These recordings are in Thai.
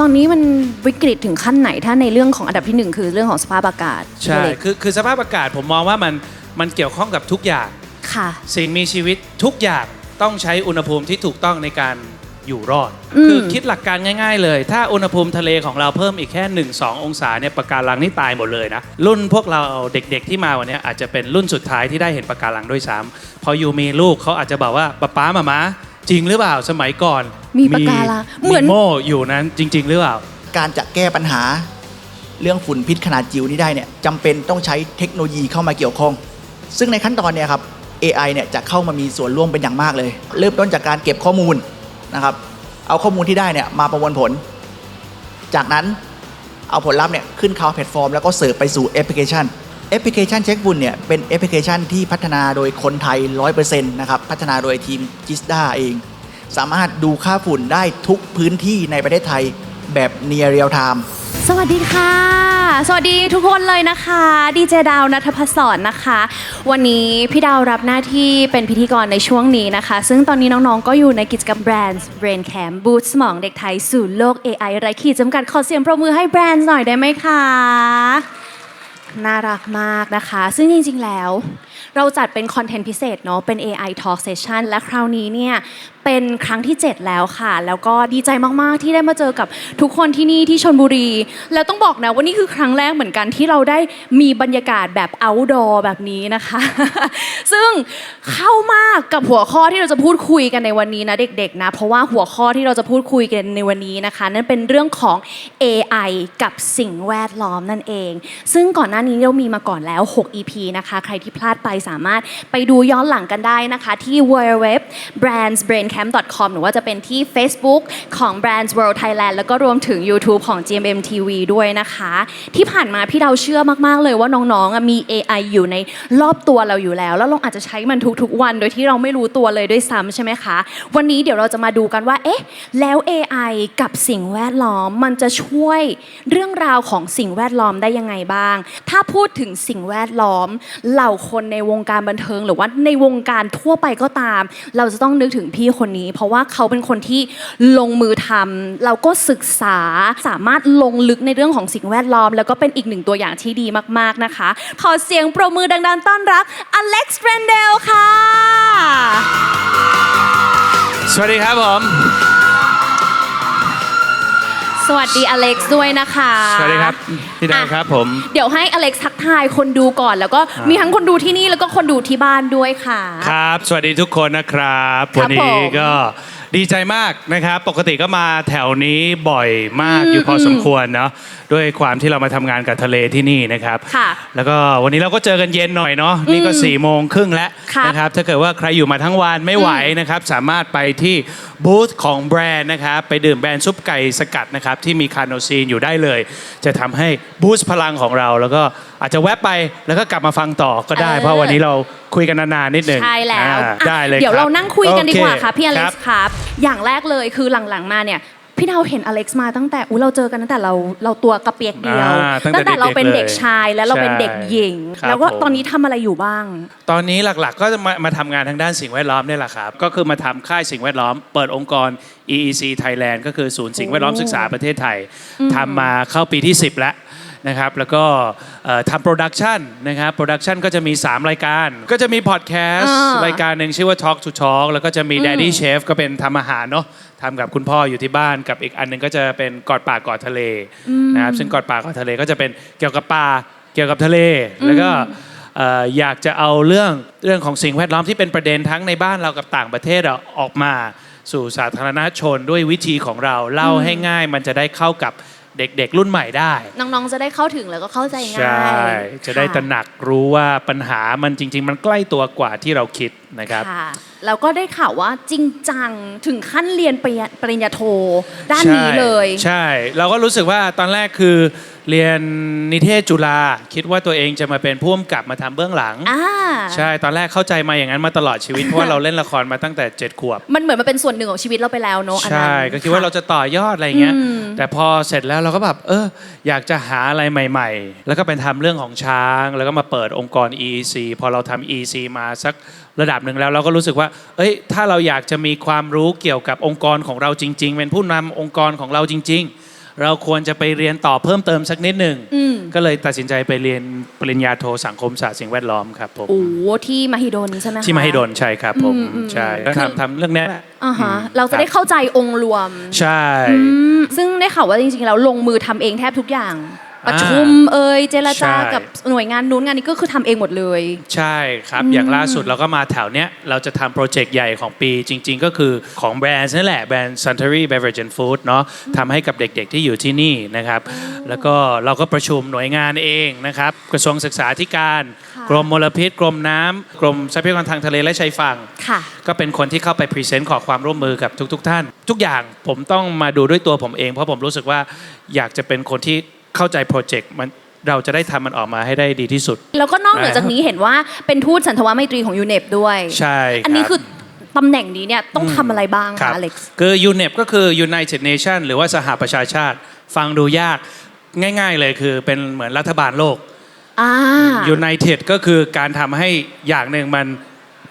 ตอนนี้มันวิกฤตถึงขั้นไหนถ้าในเรื่องของอันดับที่1คือเรื่องของสภาพอากาศใช่คือสภาพอากาศผมมองว่ามันเกี่ยวข้องกับทุกอย่างค่ะสิ่งมีชีวิตทุกอย่างต้องใช้อุณหภูมิที่ถูกต้องในการอยู่รอดคือคิดหลักการง่ายๆเลยถ้าอุณหภูมิทะเลของเราเพิ่มอีกแค่ 1-2 องศาเนี่ยปะการังนี่ตายหมดเลยนะรุ่นพวกเราเด็กๆที่มาวันนี้อาจจะเป็นรุ่นสุดท้ายที่ได้เห็นปะการังด้วยซ้ำพออยู่มีลูกเขาอาจจะบอกว่าป๊ามาม่าจริงหรือเปล่าสมัยก่อนมีปะการังเหมือนโม่อยู่นั้นจริงๆหรือเปล่าการจะแก้ปัญหาเรื่องฝุ่นพิษขนาดจิ๋วนี้ได้เนี่ยจำเป็นต้องใช้เทคโนโลยีเข้ามาเกี่ยวข้องซึ่งในขั้นตอนเนี่ยครับ AI เนี่ยจะเข้ามามีส่วนร่วมเป็นอย่างมากเลยเริ่มต้นจากการเก็บข้อมูลนะครับเอาข้อมูลที่ได้เนี่ยมาประมวลผลจากนั้นเอาผลลัพธ์เนี่ยขึ้นคลาวด์แพลตฟอร์มแล้วก็เสิร์ฟไปสู่แอปพลิเคชันเช็คฝุ่นเนี่ยเป็นแอปพลิเคชันที่พัฒนาโดยคนไทย 100% นะครับพัฒนาโดยทีมจิสด้าเองสามารถดูค่าฝุ่นได้ทุกพื้นที่ในประเทศไทยแบบ near real time สวัสดีค่ะสวัสดีทุกคนเลยนะคะดีเจดาวณัฐภัสสรนะคะวันนี้พี่ดาวรับหน้าที่เป็นพิธีกรในช่วงนี้นะคะซึ่งตอนนี้น้องๆก็อยู่ในกิจกรรม Brands Brain Camp บูตสมองเด็กไทยสู่โลก AI ไร้ขีดจำกัดขอเสียงปรบมือให้แบรนด์หน่อยได้ไหมคะน่ารักมากนะคะซึ่งจริงๆแล้วเราจัดเป็นคอนเทนต์พิเศษเนาะเป็น AI Talk Session และคราวนี้เนี่ยเป็นครั้งที่7แล้วค่ะแล้วก็ดีใจมากๆที่ได้มาเจอกับทุกคนที่นี่ที่ชลบุรีแล้วต้องบอกนะว่านี่คือครั้งแรกเหมือนกันที่เราได้มีบรรยากาศแบบ outdoor แบบนี้นะคะ ซึ่งเข้ามากกับหัวข้อที่เราจะพูดคุยกันในวันนี้นะเด็กๆนะเพราะว่าหัวข้อที่เราจะพูดคุยกันในวันนี้นะคะนั่นเป็นเรื่องของ AI กับสิ่งแวดล้อมนั่นเองซึ่งก่อนหน้านี้เรามีมาก่อนแล้ว6 EP นะคะใครที่พลาดไปสามารถไปดูย้อนหลังกันได้นะคะที่ www.brandsbraincamp.com หรือว่าจะเป็นที่ Facebook ของ Brands World Thailand แล้วก็รวมถึง YouTube ของ GMM TV ด้วยนะคะที่ผ่านมาพี่เราเชื่อมากๆเลยว่าน้องๆมี AI อยู่ในรอบตัวเราอยู่แล้วแล้วเราอาจจะใช้มันทุกๆวันโดยที่เราไม่รู้ตัวเลยด้วยซ้ำใช่ไหมคะวันนี้เดี๋ยวเราจะมาดูกันว่าเอ๊ะแล้ว AI กับสิ่งแวดล้อมมันจะช่วยเรื่องราวของสิ่งแวดล้อมได้ยังไงบ้างถ้าพูดถึงสิ่งแวดล้อมเหล่าคนในวงการบันเทิงหรือว่าในวงการทั่วไปก็ตามเราจะต้องนึกถึงพี่คนนี้เพราะว่าเขาเป็นคนที่ลงมือทำเราก็ศึกษาสามารถลงลึกในเรื่องของสิ่งแวดล้อมแล้วก็เป็นอีกหนึ่งตัวอย่างที่ดีมากๆนะคะขอเสียงปรบมือดังๆต้อนรับอเล็กซ์ เรนเดลค่ะสวัสดีครับผมสวัสดีอเล็กซ์ด้วยนะคะสวัสดีครับพี่ดาวครับผมเดี๋ยวให้อเล็กซ์ทักทายคนดูก่อนแล้วก็มีทั้งคนดูที่นี่แล้วก็คนดูที่บ้านด้วยค่ะครับสวัสดีทุกคนนะครับวันนี้ก็ดีใจมากนะครับปกติก็มาแถวนี้บ่อยมากอยู่พอสมควรเนาะด้วยความที่เรามาทำงานกับทะเลที่นี่นะครับแล้วก็วันนี้เราก็เจอกันเย็นหน่อยเนาะนี่ก็4:30แล้วนะครับถ้าเกิดว่าใครอยู่มาทั้งวันไม่ไหวนะครับสามารถไปที่บูธของแบรนด์นะครับไปดื่มแบรนด์ซุปไก่สกัดนะครับที่มีคาโนซีนอยู่ได้เลยจะทำให้บูสต์พลังของเราแล้วก็อาจจะแวะไปแล้วก็กลับมาฟังต่อก็ได้เพราะวันนี้เราคุยกันนานๆนิดนึงใช่แล้วได้เลยเดี๋ยวเรานั่งคุยกันดีกว่าค่ะพี่อเล็กซ์ครับอย่างแรกเลยคือหลังๆมาเนี่ยพี่ดาวเห็นอเล็กซ์มาตั้งแต่เราเจอกันตั้งแต่เราตัวกระเปียกเดียวตั้งแต่เราเป็นเด็กชายแล้วเราเป็นเด็กหญิงแล้วก็ตอนนี้ทำอะไรอยู่บ้างตอนนี้หลักๆก็จะมาทำงานทางด้านสิ่งแวดล้อมนี่แหละครับก็คือมาทำค่ายสิ่งแวดล้อมเปิดองค์กร EEC Thailand ก็คือศูนย์สิ่งแวดล้อมศึกษาประเทศไทยทำมาเข้าปีที่10แล้วนะครับแล้วก็ทำโปรดักชันนะครับโปรดักชันก็จะมี3รายการก็จะมีพอดแคสต์รายการหนึ่งชื่อว่า Talk to Talk แล้วก็จะมี Daddy Chef ก็เป็นทำอาหารเนาะทำกับคุณพ่ออยู่ที่บ้านกับอีกอันนึงก็จะเป็นกอดป่ากอดทะเลนะครับซึ่งกอดป่ากอดทะเลก็จะเป็นเกี่ยวกับป่าเกี่ยวกับทะเลแล้วก็อยากจะเอาเรื่องของสิ่งแวดล้อมที่เป็นประเด็นทั้งในบ้านเรากับต่างประเทศออกมาสู่สาธารณชนด้วยวิธีของเราเล่าให้ง่ายมันจะได้เข้ากับเด็กๆรุ่นใหม่ได้น้องๆจะได้เข้าถึงแล้วก็เข้าใจง่ายใช่จะได้ตระหนักรู้ว่าปัญหามันจริงๆมันใกล้ตัวกว่าที่เราคิดนะครับแล้วก็ได้ข่าวว่าจริงจังถึงขั้นเรียนปริญญาโทด้านนี้เลยใช่เราก็รู้สึกว่าตอนแรกคือเรียนนิเทศจุฬาคิดว่าตัวเองจะมาเป็นผู้กำกับมาทำเบื้องหลังใช่ตอนแรกเข้าใจมาอย่างนั้นมาตลอดชีวิตเพราะว่าเราเล่นละครมาตั้งแต่7 ขวบมันเหมือนมาเป็นส่วนหนึ่งของชีวิตเราไปแล้วเนอะใช่ก็คิดว่าเราจะต่อยอดอะไรเงี้ยแต่พอเสร็จแล้วเราก็แบบอยากจะหาอะไรใหม่ๆแล้วก็เป็นทำเรื่องของช้างแล้วก็มาเปิดองค์กร EEC พอเราทำ EEC มาสักระดับหนึ่งแล้วเราก็รู้สึกว่าถ้าเราอยากจะมีความรู้เกี่ยวกับองค์กรของเราจริงๆเป็นผู้นำองค์กรของเราจริงๆ เราควรจะไปเรียนต่อเพิ่มเติมสักนิดหนึ่ง อืม ก็เลยตัดสินใจไปเรียนปริญญาโทสังคมศาสตร์สิ่งแวดล้อมครับผม โอ้ที่มหิดลใช่ไหมคะ ที่มหิดลใช่ครับผม อืม ใช่ก็ทำเรื่องเนี้ย อ่าฮะเราจะได้เข้าใจองค์รวม ใช่ ซึ่งได้ข่าวว่าจริงๆแล้วลงมือทำเองแทบทุกอย่าง ประชุมเจรจา ใช่ กับหน่วยงานนู้นงานนี้ก็คือทำเองหมดเลย ใช่ครับ อย่างล่าสุดเราก็มาแถวเนี้ยเราจะทำโปรเจกต์ใหญ่ของปีจริง ๆ ก็คือของแบรนด์นั่นแหละแบรนด์ Suntory Beverage and Food เนาะทำให้กับเด็กๆที่อยู่ที่นี่นะครับ แล้วก็เราก็ประชุมหน่วยงานเองนะครับ กระทรวงศึกษาธิการ ค่ะ กรมมลพิษ กรมน้ำกรมทรัพยากรทางทะเลและชายฝั่ง ค่ะ ก็เป็นคนที่เข้าไปพรีเซนต์ขอความร่วมมือกับทุกๆท่าน ทุกอย่างผมต้องมาดูด้วยตัวผมเอง เพราะผมรู้สึกว่าอยากจะเป็นคนที่เข้าใจโปรเจกต์มันเราจะได้ทำมันออกมาให้ได้ดีที่สุด แล้วก็นอกเหนือจากนี้เห็นว่าเป็นทูตสันทวไมตรีของยูเนปด้วย ใช่ อันนี้ รับ คือตำแหน่งนี้เนี่ยต้องทำอะไรบ้าง ครั คะ บ อเล็กซ์ คือ UNEP ก็คือ United Nation หรือว่าสหประชาชาติ ฟังดูยากง่ายๆเลยคือเป็นเหมือนรัฐบาลโลก United ก็คือการทำให้อย่างหนึ่งมัน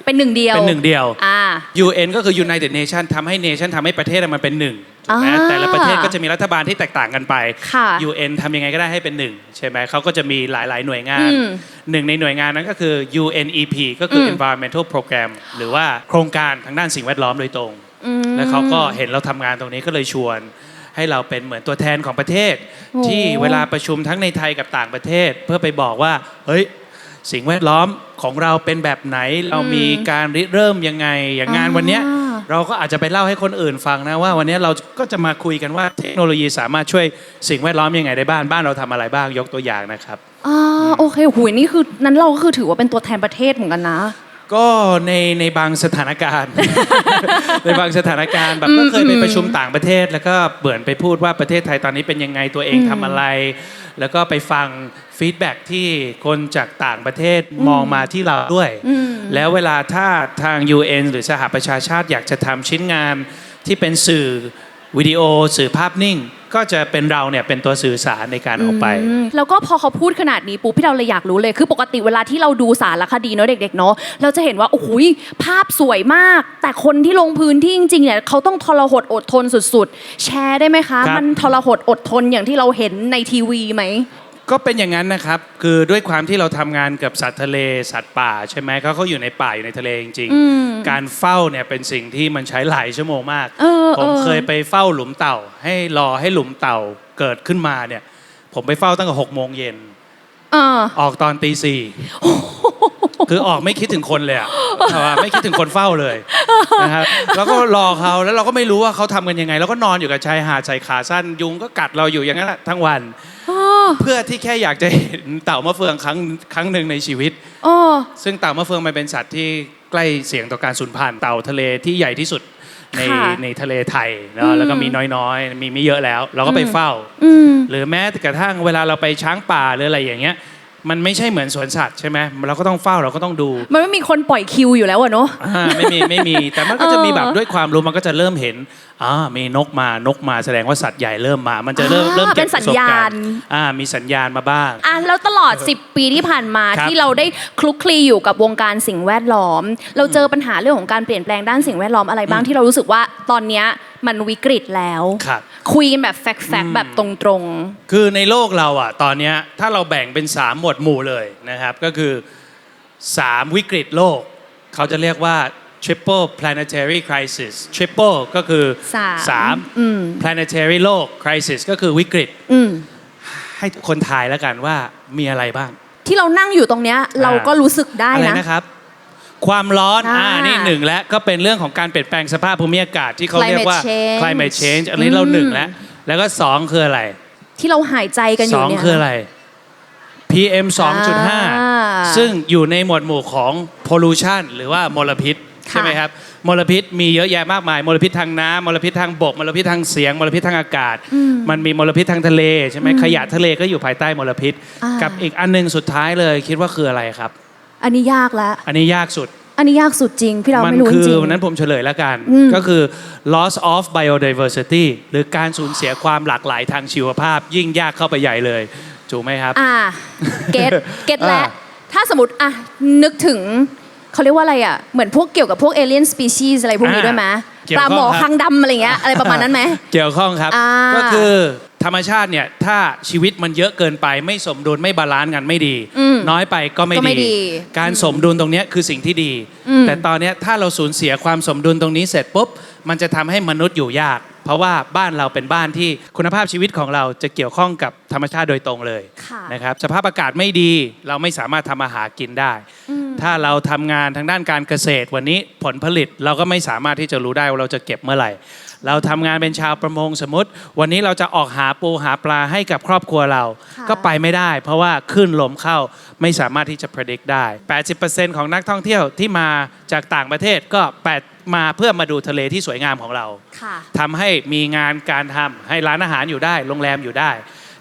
เป็นหนึ่งเดียว เป็นหนึ่งเดียว อ่า UN ก็คือ United Nation ทำให้ Nation ทำให้ประเทศมันเป็นหนึ่งถูกไหม อ่า แต่ละประเทศก็จะมีรัฐบาลที่แตกต่างกันไป ค่ะ UN ทำยังไงก็ได้ให้เป็นหนึ่งใช่ไหมเขาก็จะมีหลายๆหน่วยงาน อืม หนึ่งในหน่วยงานนั้นก็คือ UNEP ก็คืออ ม Environmental Program หรือว่าโครงการทางด้านสิ่งแวดล้อมโดยตรง แล้วเขาก็เห็นเราทำงานตรงนี้ก็เลยชวนให้เราเป็นเหมือนตัวแทนของประเทศ โอ้ ที่เวลาประชุมทั้งในไทยกับต่างประเทศ เพื่อไปบอกว่าเฮ้ยสิ่งแวดล้อมของเราเป็นแบบไหนเรามีการริเริ่มยังไงอย่างงานวันเนี้ยเราก็อาจจะไปเล่าให้คนอื่นฟังนะว่าวันนี้เราก็จะมาคุยกันว่าเทคโนโลยีสามารถช่วยสิ่งแวดล้อมยังไงได้บ้านเราทำอะไรบ้างยกตัวอย่างนะครับ โอเคหุยนี่คือนั้นเราก็คือถือว่าเป็นตัวแทนประเทศเหมือนกันนะ ก็ในบางสถานการณ์ ในบางสถานการณ์แบบก็เคยไปประชุมต่างประเทศ แล้วก็เบื่อนไปพูดว่าประเทศไทยตอนนี้เป็นยังไงตัวเองทำอะไร แล้วก็ไปฟังฟีดแบ็กที่คนจากต่างประเทศมองมาที่เราด้วย แล้วเวลาถ้าทาง UN หรือสหประชาชาติอยากจะทำชิ้นงานที่เป็นสื่อวิดีโอสื่อภาพนิ่ง ก็จะเป็นเราเนี่ยเป็นตัวสื่อสารในการออกไป แล้วก็พอเขาพูดขนาดนี้ปุ๊บพี่เราเลยอยากรู้เลยคือปกติเวลาที่เราดูสารคดีเนาะเด็กๆเนาะเราจะเห็นว่าโอ้โหภาพสวยมาก แต่คนที่ลงพื้นที่จริงๆเนี่ยเขาต้องทรหดอดทนสุดๆ แชร์ได้ไหมคะ ครับ มันทรหดอดทนอย่างที่เราเห็นในทีวีไหม ก็เป็นอย่างนั้นนะครับ คือด้วยความที่เราทำงานกับสัตว์ทะเลสัตว์ป่าใช่ไหมเขาอยู่ในป่าอยู่ในทะเลจริงๆ การเฝ้าเนี่ยเป็นสิ่งที่มันใช้หลายชั่วโมงมาก ผมเคยไปเฝ้าหลุมเต่าให้รอให้หลุมเต่าเกิดขึ้นมาเนี่ย ผมไปเฝ้าตั้งแต่6 โมงเย็น ออกตอนตี 4คือออกไม่คิดถึงคนเลยอะไม่คิดถึงคนเฝ้าเลยนะครับแล้วก็รอเขาแล้วเราก็ไม่รู้ว่าเขาทำกันยังไง แล้วก็นอนอยู่กับชายหาดใส่ขาสั้นยุงก็กัดเราอยู่อย่างนั้นแหละทั้งวันเพื่อที่แค่อยากจะเห็นเต่ามะเฟืองครั้งหนึ่งในชีวิต ซึ่งเต่ามะเฟืองมันเป็นสัตว์ที่ใกล้เสี่ยงต่อการสูญพันธุ์เต่าทะเลที่ใหญ่ที่สุดใน ค่ะ ในทะเลไทยเนอะแล้วก็มีน้อยๆมีไม่เยอะแล้ว เราก็ไปเฝ้า หรือแม้แต่กระทั่งเวลาเราไปช้างป่าหรืออะไรอย่างเงี้ยมันไม่ใช่เหมือนสวนสัตว์ใช่ไหมเราก็ต้องเฝ้าเราก็ต้องดู มันไม่มีคนปล่อยคิวอยู่แล้วอะเนาะ ไม่มีแต่มันก็จะมีแบบด้วยความรู้มันก็จะเริ่มเห็นมีนกมาแสดงว่าสัตว์ใหญ่เริ่มมา มันจะเริ่มเก็บ เป็นสัญญาณ ประสบการณ์มีสัญญาณมาบ้าง แล้วตลอด 10 ปีที่ผ่านมา ครับ ที่เราได้คลุกคลีอยู่กับวงการสิ่งแวดล้อม เราเจอปัญหาเรื่องของการเปลี่ยนแปลงด้านสิ่งแวดล้อมอะไรบ้างที่เรารู้สึกว่าตอนเนี้ยมันวิกฤตแล้ว ครับ คุยกันแบบแฟกต์แบบตรง คือในโลกเราอ่ะตอนเนี้ยถ้าเราแบ่งเป็น3 หมวดหมู่เลยนะครับก็คือ 3 วิกฤตโลก เขาจะเรียกว่า triple planetary crisis triple ก็คือ 3 planetary โลก crisis ก็คือวิกฤต ๆอืม ให้คนทายแล้วกันว่ามีอะไรบ้าง ที่เรานั่งอยู่ตรงเนี้ยเราก็รู้สึกได้ อะไร นะ นะครับ ความร้อน นี่ นี่หนึ่งแล้วก็เป็นเรื่องของการเปลี่ยนแปลงสภาพภูมิอากาศที่เขาเรียกว่า Climate change climate change อันนี้เราหนึ่งแล้วก็2คืออะไร ที่เราหายใจกันอยู่เนี่ย 2คืออะไร PM 2.5 ซึ่งอยู่ในหมวดหมู่ของ pollution หรือว่ามลพิษใช่ไหมครับมลพิษมีเยอะแยะมากมายมลพิษทางน้ำมลพิษทางบกมลพิษทางเสียงมลพิษทางอากาศ มันมีมลพิษทางทะเลใช่ไหมขยะทะเลก็อยู่ภายใต้มลพิษ กับอีกอันหนึงสุดท้ายเลยคิดว่าคืออะไรครับ อันนี้ยากแล้ว อันนี้ยากสุด อันนี้ยากสุดจริงพี่เรา มั ไม่รู้ คื จริง นั้นผมเฉลยแล้วกัน ก็คือ loss of biodiversity หรือการสูญเสียความหลากหลายทางชีวภาพ ยิ่งยากเข้าไปใหญ่เลยถูกไหมครับ เก็ตแล้ว อ่า ถ้าสมมตินึกถึงเขาเรียกว่าอะไรอ่ะเหมือนพวกเกี่ยวกับพวกเอเลียนสปีชีส์อะไรพวกนี้ด้วยไหม เกี่ยว ป ข้ ลา อง หมอ ครับ คางดำอะไรเงี้ยอะไรประมาณนั้นไหม เกี่ยวข้องครับ อ่า ก็คือท ธรรมชาติเนี่ยถ้าชีวิตมันเยอะเกินไปไม่สมดุลไม่บาลานซ์กันไม่ดี น้อยไปก็ไม่ ก็ไม่ดี การสมดุลตรงเนี้ยคือสิ่งที่ดี แต่ตอนเนี้ยถ้าเราสูญเสียความสมดุลตรงนี้เสร็จปุ๊บมันจะทำให้มนุษย์อยู่ยาก เพราะว่าบ้านเราเป็นบ้านที่คุณภาพชีวิตของเราจะเกี่ยวข้องกับธรรมชาติโดยตรงเลย ค่ะ นะครับสภาพอากาศไม่ดีเราไม่สามารถทำอาหารกินได้ ถ้าเราทำงานทางด้านการเกษตรวันนี้ผลผลิตเราก็ไม่สามารถที่จะรู้ได้ว่าเราจะเก็บเมื่อไหร่ เราทำงานเป็นชาวประมงสมมติ วันนี้เราจะออกหาปูหาปลาให้กับครอบครัวเรา ค่ะ ก็ไปไม่ได้ เพราะว่าคลื่นลมเข้าไม่สามารถที่จะ predict ได้ 80% ของนักท่องเที่ยวที่มาจากต่างประเทศก็มาเพื่อมาดูทะเลที่สวยงามของเรา ค่ะ ทำให้มีงานการทำให้ร้านอาหารอยู่ได้โรงแรมอยู่ได้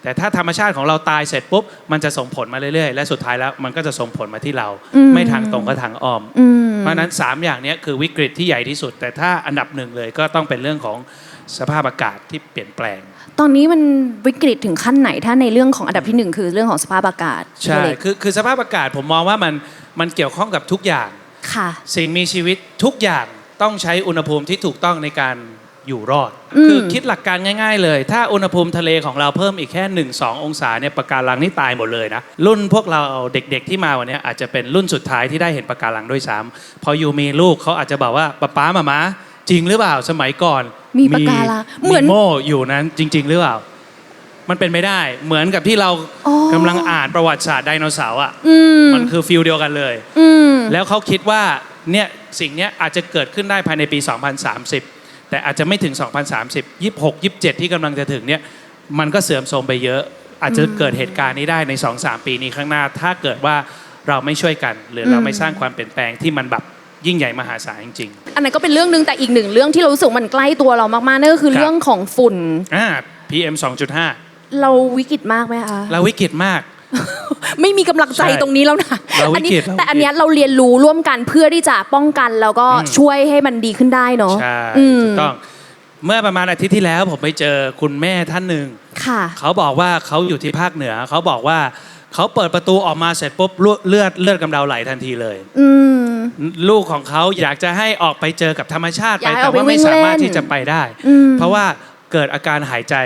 แต่ถ้าธรรมชาติของเราตายเสร็จปุ๊บมันจะส่งผลมาเรื่อยๆและสุดท้ายแล้วมันก็จะส่งผลมาที่เรา ไม่ทางตรงก็ทางอ้อม เพราะฉะนั้น 3 อย่างนี้คือวิกฤตที่ใหญ่ที่สุด แต่ถ้าอันดับหนึ่งเลยก็ต้องเป็นเรื่องของสภาพอากาศที่เปลี่ยนแปลง ตอนนี้มันวิกฤตถึงขั้นไหนถ้าในเรื่องของอันดับที่หนึ่งคือเรื่องของสภาพอากาศ ใช่ พี่เล็ก คือสภาพอากาศผมมองว่ามันเกี่ยวข้องกับทุกอย่าง ค่ะ สิ่งมีชีวิตทุกอย่างต้องใช้อุณหภูมิที่ถูกต้องในการอยู่รอด อืม คือคิดหลักการง่าย ๆ เลย ถ้าอุณหภูมิทะเลของเราเพิ่มอีกแค่ 1-2 องศาเนี่ยปะการังนี่ตายหมดเลยนะ รุ่นพวกเราเด็กๆที่มาวันนี้อาจจะเป็นรุ่นสุดท้ายที่ได้เห็นปะการังด้วยซ้ำพออยู่มีลูกเขาอาจจะบอกว่าป๊ามาจริงหรือเปล่าสมัยก่อน มีปะการังเหมือน โม่อยู่นั้นจริง ๆ หรือเปล่า มันเป็นไม่ได้เหมือนกับที่เรา อ๋อ กำลังอ่านประวัติศาสตร์ไดโนเสาร์อ่ะ อืม มันคือฟิลเดียวกันเลย อืม แล้วเขาคิดว่าเนี่ยสิ่งเนี้ยอาจจะเกิดขึ้นได้ภายในปี 2030 แต่อาจจะไม่ถึง 2030 26 27 ที่กำลังจะถึงเนี่ยมันก็เสื่อมโทรมไปเยอะ อาจจะเกิดเหตุการณ์นี้ได้ใน 2-3 ปีนี้ข้างหน้า ถ้าเกิดว่าเราไม่ช่วยกัน หรือเราไม่สร้างความเปลี่ยนแปลงที่มันแบบยิ่งใหญ่มหาศาลจริง อันนั้นก็เป็นเรื่องหนึงแต่อีกหนึ่งเรื่องที่เรารู้สึกมันใกล้ตัวเรามากๆนั่นก็คือ ครับ เรื่องของฝุ่น PM 2.5 เราวิกฤตมากไหมคะ เราวิกฤตมาก ไม่มีกำลังใจ ใช่ ตรงนี้แล้วนะ เราวิกฤต แต่อันเนี้ยเราเรียนรู้ร่วมกันเพื่อที่จะป้องกันแล้วก็ช่วยให้มันดีขึ้นได้เนาะ ใช่ อืม ถูกต้องเมื่อประมาณอาทิตย์ที่แล้วผมไปเจอคุณแม่ท่านหนึ่ง ค่ะ เขาบอกว่าเขาอยู่ที่ภาคเหนือเขาบอกว่าเขาเปิดประตูออกมาเสร็จปุ๊บเลือดกำเดาไหลทันทีเลย อืม ลูกของเขาอยากจะให้ออกไปเจอกับธรรมชาติ อยากให้ แต่ ออกไป ว่าไม่ วิ่ง สามารถ เล่น ที่จะไปได้ อืม เพราะว่าเกิดอาการหายใจ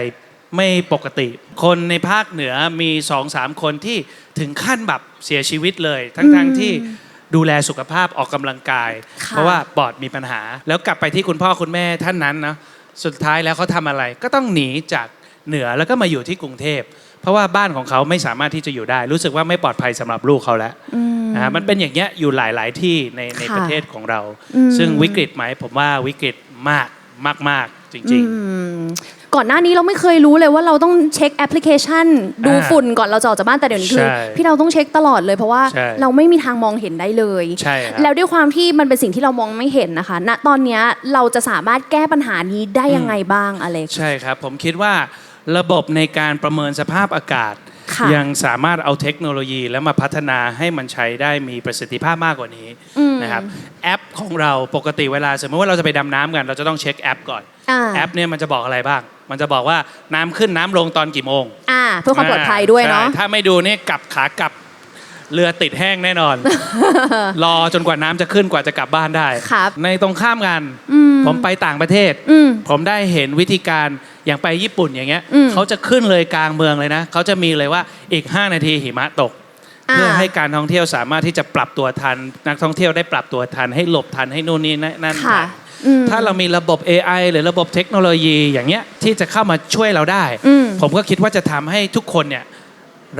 ไม่ปกติ คนในภาคเหนือมี 2-3 คนที่ถึงขั้นแบบเสียชีวิตเลย ทั้งที่ดูแลสุขภาพออกกำลังกาย ค่ะ เพราะว่าปอดมีปัญหา แล้วกลับไปที่คุณพ่อคุณแม่ท่านนั้นนะสุดท้ายแล้วเขาทำอะไรก็ต้องหนีจากเหนือแล้วก็มาอยู่ที่กรุงเทพ เพราะว่าบ้านของเขาไม่สามารถที่จะอยู่ได้ รู้สึกว่าไม่ปลอดภัยสำหรับลูกเขาแล้วมันเป็นอย่างเงี้ยอยู่หลาย ๆ ที่ใน ค่ะ ประเทศของเรา อืม ซึ่งวิกฤตไหมผมว่าวิกฤตมากจริง ก่อนหน้านี้เราไม่เคยรู้เลยว่าเราต้องเช็คแอปพลิเคชัน ดูฝุ่นก่อนเราจะออกจากบ้านแต่เดี๋ยวนี้คือ ใช่ พี่เราต้องเช็คตลอดเลยเพราะว่า ใช่ เราไม่มีทางมองเห็นได้เลย ใช่ครับ แล้วด้วยความที่มันเป็นสิ่งที่เรามองไม่เห็นนะคะ ณ ตอนเนี้ยเราจะสามารถแก้ปัญหานี้ได้ยังไงบ้างอเล็ก ๆ ใช่ครับ ผมคิดว่าระบบในการประเมินสภาพอากาศ ค่ะ ยังสามารถเอาเทคโนโลยีแล้วมาพัฒนาให้มันใช้ได้มีประสิทธิภาพมากกว่านี้นะครับแอปของเราปกติเวลาสมมติว่าเราจะไปดำน้ำกันเราจะต้องเช็คแอปก่อน แอปเนี่ยมันจะบอกอะไรบ้าง มันจะบอกว่าน้ำขึ้นน้ำลงตอนกี่โมง เพื่อความปลอดภัยด้วยเนาะ ใช่ถ้าไม่ดูนี่กลับขากลับเรือติดแห้งแน่นอน รอจนกว่าน้ำจะขึ้นกว่าจะกลับบ้านได้ ครับ ในตรงข้ามกัน ผมไปต่างประเทศ ผมได้เห็นวิธีการอย่างไปญี่ปุ่นอย่างเงี้ยเขาจะขึ้นเลยกลางเมืองเลยนะเขาจะมีเลยว่าอีก 5 นาทีหิมะตก เพื่อให้การท่องเที่ยวสามารถที่จะปรับตัวทัน นักท่องเที่ยวได้ปรับตัวทันให้หลบทันให้นู่นนี่นั่น ค่ะ ทันถ้าเรามีระบบ AI หรือระบบเทคโนโลยีอย่างเงี้ยที่จะเข้ามาช่วยเราได้ ผมก็คิดว่าจะทำให้ทุกคนเนี่ย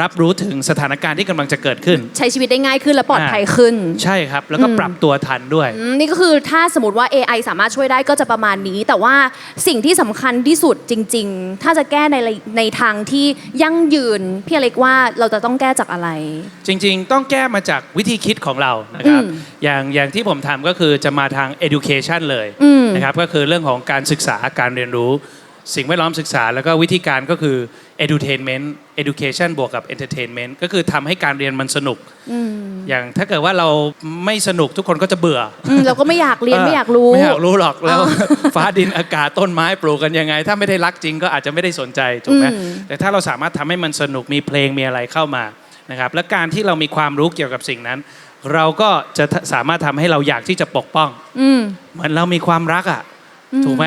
รับรู้ถึงสถานการณ์ที่กำลังจะเกิดขึ้น ใช้ชีวิตได้ง่ายขึ้นและปลอดภัยขึ้น ใช่ครับ แล้วก็ปรับตัวทันด้วย นี่ก็คือถ้าสมมติว่า AI สามารถช่วยได้ก็จะประมาณนี้ แต่ว่าสิ่งที่สำคัญที่สุดจริง ๆ ถ้าจะแก้ในทางที่ยั่งยืนพี่อเล็กว่าเราจะต้องแก้จากอะไร จริงๆ ต้องแก้มาจากวิธีคิดของเรานะครับอย่างที่ผมทำก็คือจะมาทาง education เลยนะครับก็คือเรื่องของการศึกษาการเรียนรู้ สิ่งแวดล้อมศึกษาแล้วก็วิธีการก็คือ edutainment education บวกกับ entertainment ก็คือทำให้การเรียนมันสนุกอย่างถ้าเกิดว่าเราไม่สนุกทุกคนก็จะเบื่อ เราก็ไม่อยากเรียนไม่อยากรู้ ไม่อยากรู้หรอกแล้ว ฟ้าดินอากาศต้นไม้ปลูกกันยังไง ถ้าไม่ได้รักจริงก็อาจจะไม่ได้สนใจถูกไหมแต่ถ้าเราสามารถทำให้มันสนุกมีเพลงมีอะไรเข้ามานะครับและการที่เรามีความรู้เกี่ยวกับสิ่งนั้น เราก็จะสามารถทำให้เราอยากที่จะปกป้องเหมือนเรามีความรักอ่ะถูกไหม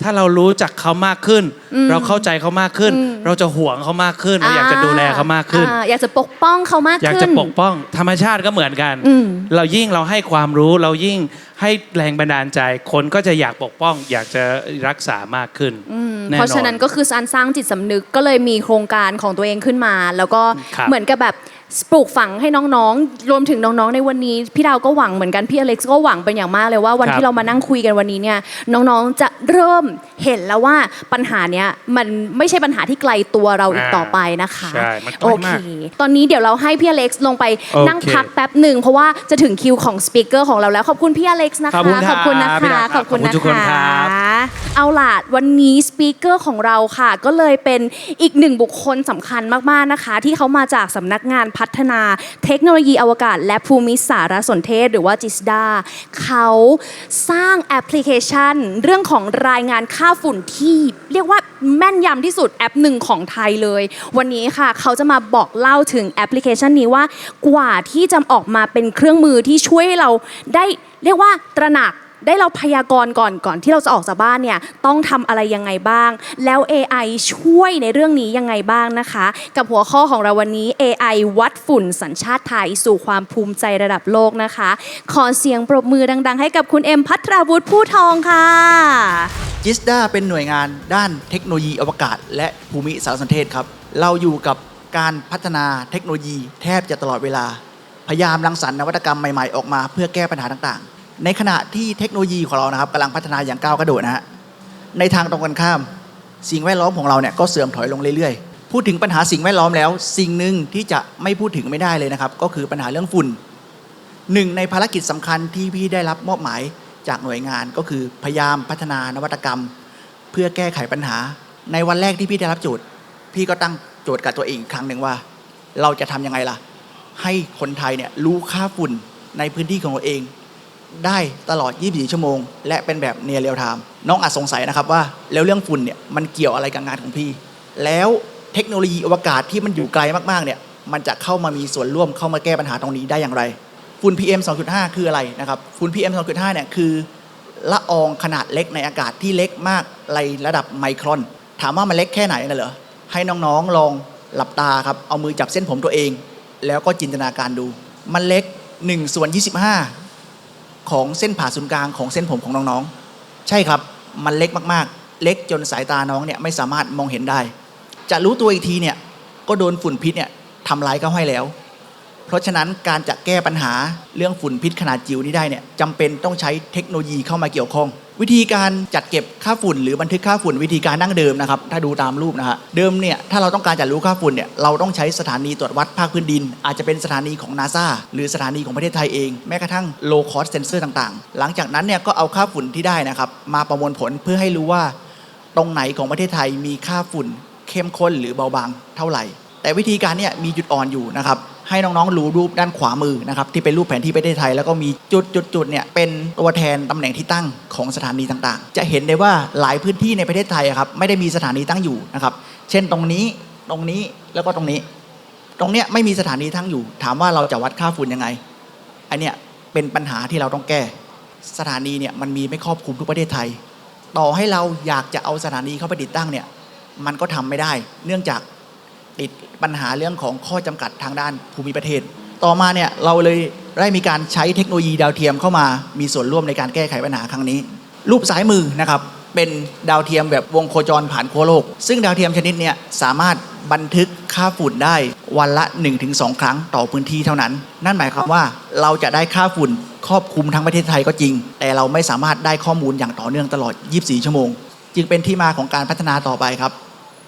ถ้าเรารู้จักเขามากขึ้น เราเข้าใจเขามากขึ้น เราจะห่วงเขามากขึ้นเราอยากจะดูแลเขามากขึ้น อยากจะปกป้องเขามากขึ้น อยากจะปกป้องธรรมชาติก็เหมือนกัน เรายิ่งเราให้ความรู้เรายิ่งให้แรงบันดาลใจ คนก็จะอยากปกป้อง อยากจะรักษามากขึ้นแน่นอน เพราะฉะนั้นก็คือการสร้างจิตสำนึกก็เลยมีโครงการของตัวเองขึ้นมา แล้วก็ ครับ เหมือนกับแบบปลูกฝังให้น้องๆ รวมถึงน้องๆในวันนี้พี่ดาวก็หวังเหมือนกันพี่อเล็กซ์ก็หวังเป็นอย่างมากเลยว่าวัน ครับ ที่เรามานั่งคุยกันวันนี้เนี่ยน้องๆจะเริ่มเห็นแล้วว่าปัญหาเนี้ยมันไม่ใช่ปัญหาที่ไกลตัวเราอีกต่อไปนะคะ ใช่มันใก โอ ล้ เค มาก ตอนนี้เดี๋ยวเราให้พี่อเล็กซ์ลงไป โอเค นั่งพักแป๊บหนึ่งเพราะว่าจะถึงคิวของสปีกเกอร์ของเราแล้วขอบคุณพี่อเล็กซ์นะคะ ขอบคุณครับ ขอบคุณนะ พี่ คะ ดาวครับ ขอบคุณ ขอบคุณทุกคนครับ เอาล่ะวันนี้สปีกเกอร์ของเราค่ะ ก็เลยเป็นอีกหนึ่งบุคคลสำคัญมากๆนะคะ ที่เขามาจากสำนักงานพัฒนาเทคโนโลยีอวกาศ และภูมิสารสนเทศหรือว่าจิสดาเขาสร้างแอปพลิเคชัน เรื่องของรายงานค่าฝุ่นที่เรียกว่าแม่นยำที่สุดแอปหนึ่งของไทยเลย วันนี้ค่ะเขาจะมาบอกเล่าถึงแอปพลิเคชันนี้ว่ากว่าที่จะออกมาเป็นเครื่องมือที่ช่วยให้เราได้เรียกว่าตระหนัก ได้เราพยากรณ์ก่อนที่เราจะออกจากบ้านเนี่ยต้องทำอะไรยังไงบ้าง แล้ว AI ช่วยในเรื่องนี้ยังไงบ้างนะคะ กับหัวข้อของเราวันนี้ AI วัดฝุ่นสัญชาติไทยสู่ความภูมิใจระดับโลกนะคะ ขอเสียงปรบมือดังๆ ให้กับคุณเอ็มพัทราวุฒิผู้ทองค่ะ จิสดาเป็นหน่วยงานด้านเทคโนโลยีอวกาศ และภูมิสารสนเทศครับ เราอยู่กับการพัฒนาเทคโนโลยีแทบจะตลอดเวลา พยายามรังสรรค์นวัตกรรมใหม่ๆออกมาเพื่อแก้ปัญหาต่างๆ ในขณะที่เทคโนโลยีของเรานะครับกำลังพัฒนาอย่างก้าวกระโดดนะฮะในทางตรงกันข้าม สิ่งแวดล้อมของเราเนี่ยก็เสื่อมถอยลงเรื่อยๆ พูดถึงปัญหาสิ่งแวดล้อมแล้ว สิ่งหนึ่งที่จะไม่พูดถึงไม่ได้เลยนะครับก็คือปัญหาเรื่องฝุ่นหนึ่งในภารกิจสำคัญที่พี่ได้รับมอบหมายจากหน่วยงานก็คือพยายามพัฒนานวัตกรรม เพื่อแก้ไขปัญหา ในวันแรกที่พี่ได้รับโจทย์ พี่ก็ตั้งโจทย์กับตัวเองอีกครั้งหนึ่งว่า เราจะทำยังไงล่ะ ให้คนไทยเนี่ยรู้ค่าฝุ่นในพื้นที่ของตัวเอง ได้ตลอด 24 ชั่วโมง และเป็นแบบเนียร์เรียลไทม์น้องอาจสงสัยนะครับว่าแล้วเรื่องฝุ่นเนี่ยมันเกี่ยวอะไรกับงานของพี่ แล้วเทคโนโลยีอวกาศที่มันอยู่ไกลมากๆเนี่ยมันจะเข้ามามีส่วนร่วมเข้ามาแก้ปัญหาตรงนี้ได้อย่างไร ฝุ่น PM 2.5 คืออะไรนะครับฝุ่น PM 2.5 เนี่ยคือละอองขนาดเล็กในอากาศที่เล็กมากในระดับไมครอน ถามว่ามันเล็กแค่ไหนนะเหรอให้น้องๆลองหลับตาครับเอามือจับเส้นผมตัวเอง แล้วก็จินตนาการดู มันเล็ก1/25ของเส้นผ่าศูนย์กลางของเส้นผมของน้องๆใช่ครับมันเล็กมากๆเล็กจนสายตาน้องเนี่ยไม่สามารถมองเห็นได้ จะรู้ตัวอีกทีเนี่ยก็โดนฝุ่นพิษเนี่ยทำร้ายเข้าให้แล้ว เพราะฉะนั้นการจะแก้ปัญหาเรื่องฝุ่นพิษขนาดจิ๋วนี้ได้เนี่ยจำเป็นต้องใช้เทคโนโลยีเข้ามาเกี่ยวข้อง วิธีการจัดเก็บค่าฝุ่นหรือบันทึกค่าฝุ่นวิธีการดั้งเดิมนะครับถ้าดูตามรูปนะฮะเดิมเนี่ยถ้าเราต้องการจะรู้ค่าฝุ่นเนี่ยเราต้องใช้สถานีตรวจวัดภาคพื้นดิน อาจจะเป็นสถานีของ NASA หรือสถานีของประเทศไทยเองแม้กระทั่ง low cost sensor ต่างๆ หลังจากนั้นเนี่ยก็เอาค่าฝุ่นที่ได้นะครับมาประมวลผลเพื่อให้รู้ว่าตรงไหนของประเทศไทยมีค่าฝุ่นเข้มข้นหรือเบาบางเท่าไหร่แต่วิธีการเนี่ยมีจุดอ่อนอยู่นะครับให้น้องๆรู้รูปด้านขวามือนะครับที่เป็นรูปแผนที่ประเทศไทยแล้วก็มีจุดๆเนี่ยเป็นตัวแทนตำแหน่งที่ตั้งของสถานีต่างๆจะเห็นได้ว่าหลายพื้นที่ในประเทศไทยครับไม่ได้มีสถานีตั้งอยู่นะครับเช่นตรงนี้แล้วก็ตรงนี้ตรงเนี้ยไม่มีสถานีตั้งอยู่ถามว่าเราจะวัดค่าฝุ่นยังไงอันเนี้ยเป็นปัญหาที่เราต้องแก้สถานีเนี่ยมันมีไม่ครอบคลุมทุกประเทศไทยต่อให้เราอยากจะเอาสถานีเข้าไปติดตั้งเนี่ยมันก็ทำไม่ได้เนื่องจากติดปัญหาเรื่องของข้อจำกัดทางด้านภูมิประเทศต่อมาเนี่ยเราเลยได้มีการใช้เทคโนโลยีดาวเทียมเข้ามามีส่วนร่วมในการแก้ไขปัญหาครั้งนี้รูปซ้ายมือนะครับเป็นดาวเทียมแบบวงโคจรผ่านขั้วโลกซึ่งดาวเทียมชนิดเนี่ยสามารถบันทึกค่าฝุ่นได้วันละ 1-2 ครั้งต่อพื้นที่เท่านั้นนั่นหมายความว่าเราจะได้ค่าฝุ่นครอบคลุมทั้งประเทศไทยก็จริงแต่เราไม่สามารถได้ข้อมูลอย่างต่อเนื่องตลอด 24 ชั่วโมงจึงเป็นที่มาของการพัฒนาต่อไปครับ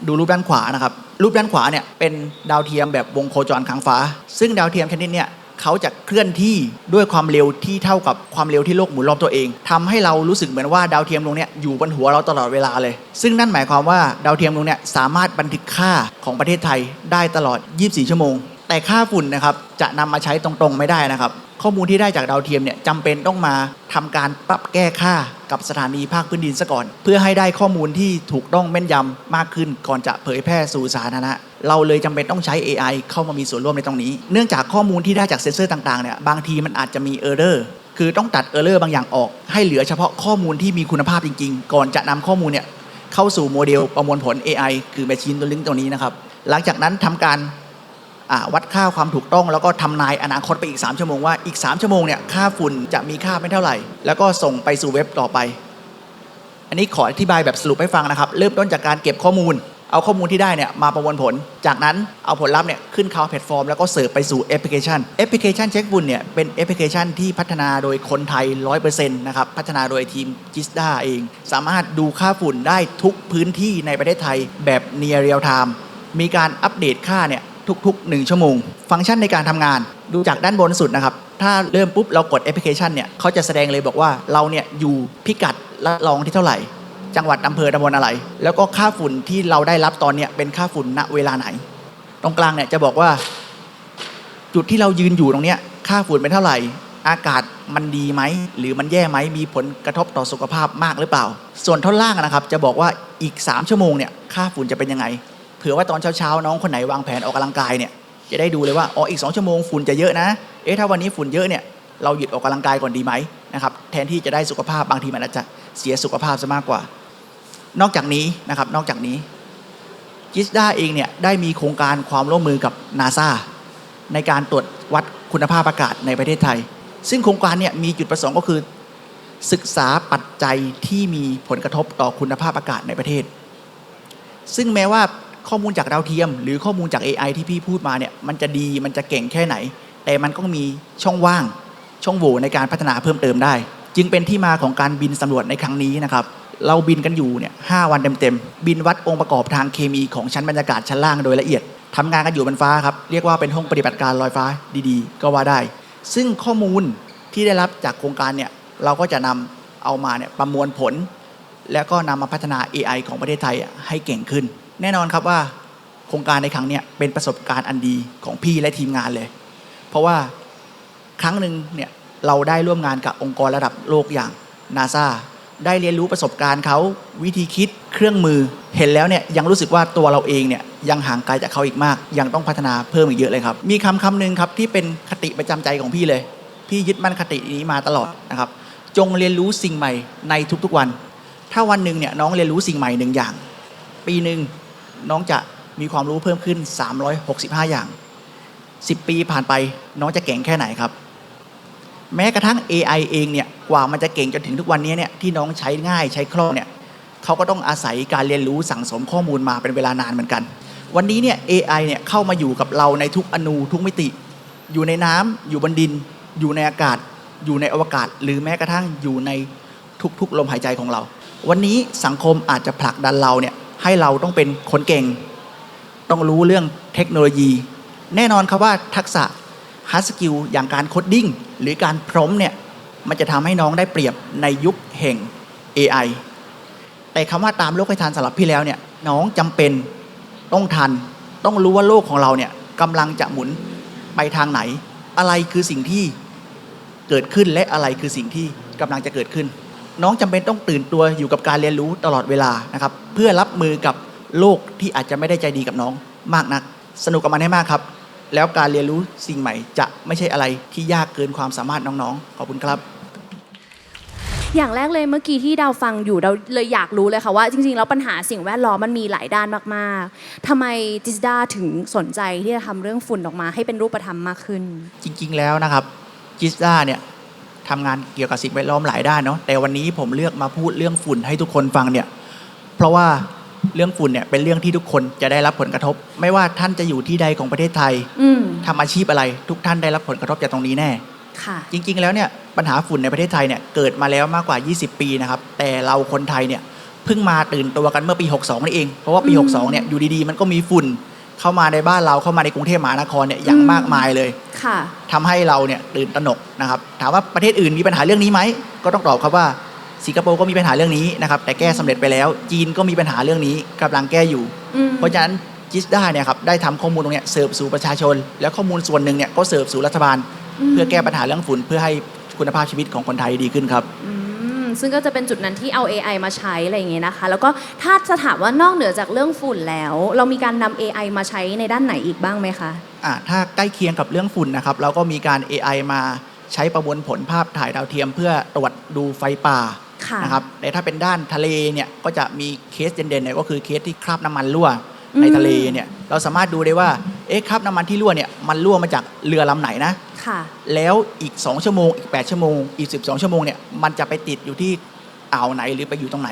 ดูรูปด้านขวานะครับรูปด้านขวาเนี่ยเป็นดาวเทียมแบบวงโคจรค้างฟ้าซึ่งดาวเทียมชนิดเนี่ยเขาจะเคลื่อนที่ด้วยความเร็วที่เท่ากับความเร็วที่โลกหมุนรอบตัวเองทำให้เรารู้สึกเหมือนว่าดาวเทียมดวงเนี้ยอยู่บนหัวเราตลอดเวลาเลยซึ่งนั่นหมายความว่าดาวเทียมดวงเนี้ยสามารถบันทึกค่าของประเทศไทยได้ตลอด 24 ชั่วโมงแต่ค่าฝุ่นนะครับจะนำมาใช้ตรงๆไม่ได้นะครับข้อมูลที่ได้จากดาวเทียมเนี่ยจำเป็นต้องมาทำการปรับแก้ค่ากับสถานีภาคพื้นดินซะก่อนเพื่อให้ได้ข้อมูลที่ถูกต้องแม่นยำมากขึ้นก่อนจะเผยแพร่สู่สาธารณะเราเลยจำเป็นต้องใช้ AI เข้ามามีส่วนร่วมในตรงนี้เนื่องจากข้อมูลที่ได้จากเซ็นเซอร์ต่างๆเนี่ยบางทีมันอาจจะมี error คือต้องตัดเออร์เลอร์บางอย่างออกให้เหลือเฉพาะข้อมูลที่มีคุณภาพจริงๆก่อนจะนำข้อมูลเนี่ยเข้าสู่โมเดลประมวลผล AI คือ Machine Learning ตัวนี้นะครับหลังจากนั้นทำการวัดค่าความถูกต้องแล้วก็ทำนายอนาคตไปอีก3ชั่วโมงว่าอีก3ชั่วโมงเนี่ยค่าฝุ่นจะมีค่าไม่เท่าไหร่แล้วก็ส่งไปสู่เว็บต่อไปอันนี้ขออธิบายแบบสรุปให้ฟังนะครับเริ่มต้นจากการเก็บข้อมูลเอาข้อมูลที่ได้เนี่ยมาประมวลผลจากนั้นเอาผลลัพธ์เนี่ยขึ้นเข้าแพลตฟอร์มแล้วก็เสิร์ฟไปสู่แอปพลิเคชันเช็คฝุ่นเนี่ยเป็นแอปพลิเคชันที่พัฒนาโดยคนไทย 100% นะครับพัฒนาโดยทีม Jisda เองสามารถดูค่าฝุ่นได้ทุกพื้นที่ในประเทศไทยแบบ near real time มีการอัปเดตค่าเนี่ยทุกๆ1ชั่วโมงฟังก์ชันในการทำงานดูจากด้านบนสุดนะครับถ้าเริ่มปุ๊บเรากดแอปพลิเคชันเนี่ยเขาจะแสดงเลยบอกว่าเราเนี่ยอยู่พิกัดละลองที่เท่าไหร่จังหวัดอำเภอตำบลอะไรแล้วก็ค่าฝุ่นที่เราได้รับตอนเนี้ยเป็นค่าฝุ่นณเวลาไหนตรงกลางเนี่ยจะบอกว่าจุดที่เรายืนอยู่ตรงเนี้ยค่าฝุ่นเป็นเท่าไหร่อากาศมันดีไหมหรือมันแย่ไหมมีผลกระทบต่อสุขภาพมากหรือเปล่าส่วนท่อนล่างนะครับจะบอกว่าอีก3ชั่วโมงเนี่ยค่าฝุ่นจะเป็นยังไงเผื่อว่าตอนเช้าๆน้องคนไหนวางแผนออกกำลังกายเนี่ยจะได้ดูเลยว่าอ๋ออีก2ชั่วโมงฝุ่นจะเยอะนะถ้าวันนี้ฝุ่นเยอะเนี่ยเราหยุดออกกำลังกายก่อนดีไหมนะครับแทนที่จะได้สุขภาพบางทีมันอาจจะเสียสุขภาพซะมากกว่านอกจากนี้นะครับนอกจากนี้ Jisda เองเนี่ยได้มีโครงการความร่วมมือกับ NASA ในการตรวจวัดคุณภาพอากาศในประเทศไทยซึ่งโครงการเนี่ยมีจุดประสงค์ก็คือศึกษาปัจจัยที่มีผลกระทบต่อคุณภาพอากาศในประเทศซึ่งแม้ว่าข้อมูลจากดาวเทียมหรือข้อมูลจาก AI ที่พี่พูดมาเนี่ยมันจะดีมันจะเก่งแค่ไหนแต่มันก็มีช่องว่างช่องโหว่ในการพัฒนาเพิ่มเติมได้จึงเป็นที่มาของการบินสำรวจในครั้งนี้นะครับเราบินกันอยู่เนี่ย5 วันเต็มๆบินวัดองค์ประกอบทางเคมีของชั้นบรรยากาศชั้นล่างโดยละเอียดทำงานกันอยู่บนฟ้าครับเรียกว่าเป็นห้องปฏิบัติการลอยฟ้าดีๆก็ว่าได้ซึ่งข้อมูลที่ได้รับจากโครงการเนี่ยเราก็จะนำเอามาเนี่ยประมวลผลแล้วก็นำมาพัฒนา AI ของประเทศไทยให้เก่งขึ้นแน่นอนครับว่าโครงการในครั้งนี้เป็นประสบการณ์อันดีของพี่และทีมงานเลยเพราะว่าครั้งหนึ่งเนี่ยเราได้ร่วมงานกับองค์กรระดับโลกอย่าง NASAได้เรียนรู้ประสบการณ์เขาวิธีคิดเครื่องมือเห็นแล้วเนี่ยยังรู้สึกว่าตัวเราเองเนี่ยยังห่างไกลจากเขาอีกมากยังต้องพัฒนาเพิ่มอีกเยอะเลยครับมีคำหนึ่งครับที่เป็นคติประจำใจของพี่เลยพี่ยึดมั่นคตินี้มาตลอดนะครับจงเรียนรู้สิ่งใหม่ในทุกๆวันถ้าวันหนึ่งเนี่ยน้องเรียนรู้สิ่งใหม่1อย่างปีหนึ่งน้องจะมีความรู้เพิ่มขึ้น365อย่าง10 ปีผ่านไปน้องจะเก่งแค่ไหนครับแม้กระทั่ง AI เองเนี่ยกว่ามันจะเก่งจนถึงทุกวันนี้เนี่ยที่น้องใช้ง่ายใช้คล่องเนี่ยเขาก็ต้องอาศัยการเรียนรู้สั่งสมข้อมูลมาเป็นเวลานานเหมือนกันวันนี้เนี่ย AI เนี่ยเข้ามาอยู่กับเราในทุกอนูทุกมิติอยู่ในน้ำอยู่บนดินอยู่ในอากาศอยู่ในอวกาศหรือแม้กระทั่งอยู่ในทุกๆลมหายใจของเราวันนี้สังคมอาจจะผลักดันเราเนี่ยให้เราต้องเป็นคนเก่งต้องรู้เรื่องเทคโนโลยีแน่นอนครับว่าทักษะhard skill อย่างการโคดดิ้งหรือการพร้อมเนี่ยมันจะทำให้น้องได้เปรียบในยุคแห่ง AI แต่คำว่าตามโลกให้ทันสำหรับพี่แล้วเนี่ยน้องจำเป็นต้องทันต้องรู้ว่าโลกของเราเนี่ยกำลังจะหมุนไปทางไหนอะไรคือสิ่งที่เกิดขึ้นและอะไรคือสิ่งที่กำลังจะเกิดขึ้นน้องจำเป็นต้องตื่นตัวอยู่กับการเรียนรู้ตลอดเวลานะครับเพื่อรับมือกับโลกที่อาจจะไม่ได้ใจดีกับน้องมากนักสนุกกับมันให้มากครับแล้วการเรียนรู้สิ่งใหม่จะไม่ใช่อะไรที่ยากเกินความสามารถน้องๆขอบคุณครับอย่างแรกเลยเมื่อกี้ที่ดาวฟังอยู่เราเลยอยากรู้เลยค่ะว่าจริงๆแล้วปัญหาสิ่งแวดล้อมมันมีหลายด้านมากๆทำไม Jisda ถึงสนใจที่จะทำเรื่องฝุ่นออกมาให้เป็นรูปธรรมมากขึ้นจริงๆแล้วนะครับ Jisda เนี่ยทำงานเกี่ยวกับสิ่งแวดล้อมหลายด้านเนาะแต่วันนี้ผมเลือกมาพูดเรื่องฝุ่นให้ทุกคนฟังเนี่ยเพราะว่าเรื่องฝุ่นเนี่ยเป็นเรื่องที่ทุกคนจะได้รับผลกระทบไม่ว่าท่านจะอยู่ที่ใดของประเทศไทยทำอาชีพอะไรทุกท่านได้รับผลกระทบจากตรงนี้แน่จริงๆแล้วเนี่ยปัญหาฝุ่นในประเทศไทยเนี่ยเกิดมาแล้วมากกว่า20 ปีนะครับแต่เราคนไทยเนี่ยเพิ่งมาตื่นตัวกันเมื่อปี62นี่เองเพราะว่าปี62เนี่ยอยู่ดีๆมันก็มีฝุ่นเข้ามาในบ้านเราเข้ามาในกรุงเทพมหานครเนี่ยอย่างมากมายเลยทำให้เราเนี่ยตื่นตระหนกนะครับถามว่าประเทศอื่นมีปัญหาเรื่องนี้ไหมก็ต้องตอบครับว่าสิงคโปร์ก็มีปัญหาเรื่องนี้นะครับแต่แก้สำเร็จไปแล้วจีนก็มีปัญหาเรื่องนี้กำลังแก้อยู่เพราะฉะนั้น Jisda เนี่ยครับได้ทำข้อมูลตรงนี้เสิร์ฟสู่ประชาชนแล้วข้อมูลส่วนหนึ่งเนี่ยก็เสิร์ฟสู่รัฐบาลเพื่อแก้ปัญหาเรื่องฝุ่นเพื่อให้คุณภาพชีวิตของคนไทยดีขึ้นครับซึ่งก็จะเป็นจุดนั้นที่เอา AI มาใช้อะไรอย่างเงี้ยนะคะแล้วก็ถ้าจะถามว่านอกเหนือจากเรื่องฝุ่นแล้วเรามีการนำ AI มาใช้ในด้านไหนอีกบ้างไหมคะถ้าใกล้เคียงกับเรื่องฝุ่นนะครับเราก็มีการ AI มา ใช้ประมวลผลภาพถ่ายดาวเทียมเพื่อตรวจดูไฟป่า ค่ะ นะครับแต่ถ้าเป็นด้านทะเลเนี่ยก็จะมีเคสเด่นๆเนี่ยก็คือเคสที่คราบน้ำมันรั่วในทะเลเนี่ยเราสามารถดูได้ว่าคราบน้ำมันที่รั่วเนี่ยมันรั่วมาจากเรือลำไหนนะ ค่ะ แล้วอีก2ชั่วโมงอีก8ชั่วโมงอีก12ชั่วโมงเนี่ยมันจะไปติดอยู่ที่อ่าวไหนหรือไปอยู่ตรงไหน